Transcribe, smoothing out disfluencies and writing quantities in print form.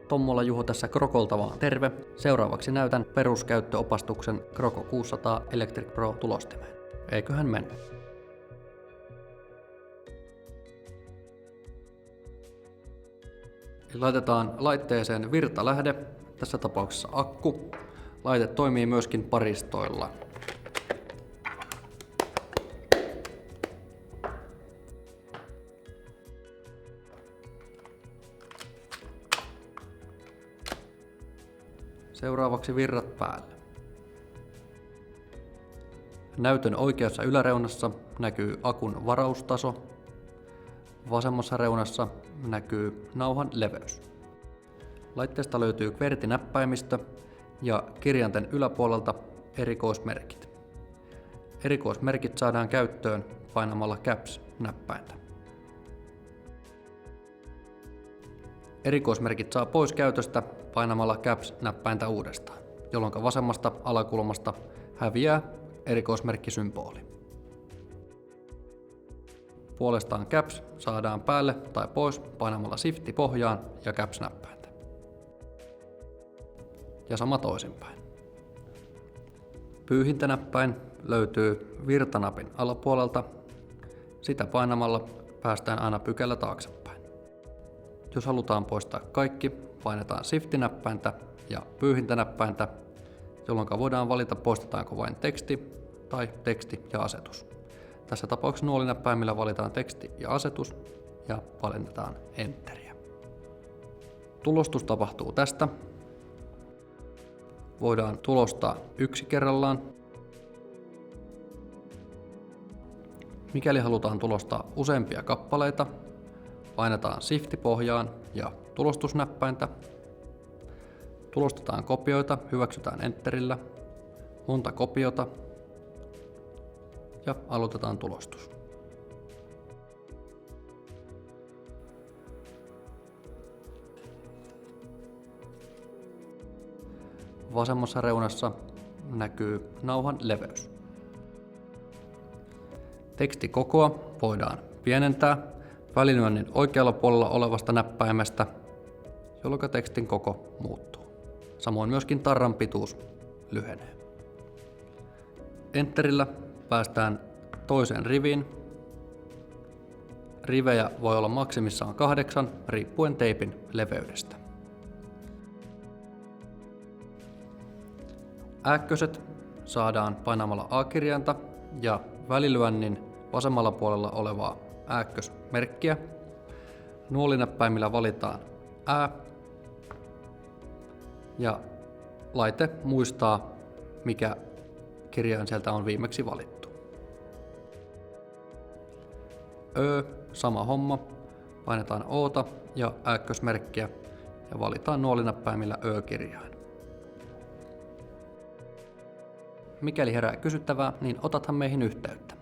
Tommola Juho tässä Krokolta vaan terve. Seuraavaksi näytän peruskäyttöopastuksen Kroko 600 Electric Pro tulostimeen. Eiköhän mennä. Laitetaan laitteeseen virtalähde, tässä tapauksessa akku. Laite toimii myöskin paristoilla. Seuraavaksi virrat päälle. Näytön oikeassa yläreunassa näkyy akun varaustaso. Vasemmassa reunassa näkyy nauhan leveys. Laitteesta löytyy QWERTY-näppäimistö ja kirjainten yläpuolelta erikoismerkit. Erikoismerkit saadaan käyttöön painamalla Caps-näppäintä. Erikoismerkit saa pois käytöstä painamalla Caps-näppäintä uudestaan, jolloin vasemmasta alakulmasta häviää erikoismerkkisymboli. Puolestaan Caps saadaan päälle tai pois painamalla Shifti pohjaan ja Caps-näppäintä. Ja sama toisinpäin. Pyyhintänäppäin löytyy virtanapin alapuolelta. Sitä painamalla päästään aina pykälä taaksepäin. Jos halutaan poistaa kaikki, painetaan Shift-näppäintä ja pyyhintänäppäintä, jolloin voidaan valita poistetaanko vain teksti tai teksti ja asetus. Tässä tapauksessa nuolinäppäimillä valitaan teksti ja asetus ja palennetaan Enteriä. Tulostus tapahtuu tästä. Voidaan tulostaa yksi kerrallaan. Mikäli halutaan tulostaa useampia kappaleita, painetaan Shift pohjaan ja tulostusnäppäintä. Tulostetaan kopioita, hyväksytään Enterillä. Monta kopiota ja aloitetaan tulostus. Vasemmassa reunassa näkyy nauhan leveys. Tekstikokoa voidaan pienentää välilyönnin oikealla puolella olevasta näppäimestä, jolloin tekstin koko muuttuu. Samoin myöskin tarran pituus lyhenee. Enterillä päästään toiseen riviin. Rivejä voi olla maksimissaan 8 riippuen teipin leveydestä. Ääkköset saadaan painamalla A-kirjainta ja välilyönnin vasemmalla puolella olevaa ääkkösmerkkiä. Nuolinäppäimillä valitaan Ä ja laite muistaa, mikä kirjain sieltä on viimeksi valittu. Ö, sama homma. Painetaan O:ta ja ääkkösmerkkiä ja valitaan nuolinäppäimillä Ö-kirjain. Mikäli herää kysyttävää, niin otathan meihin yhteyttä.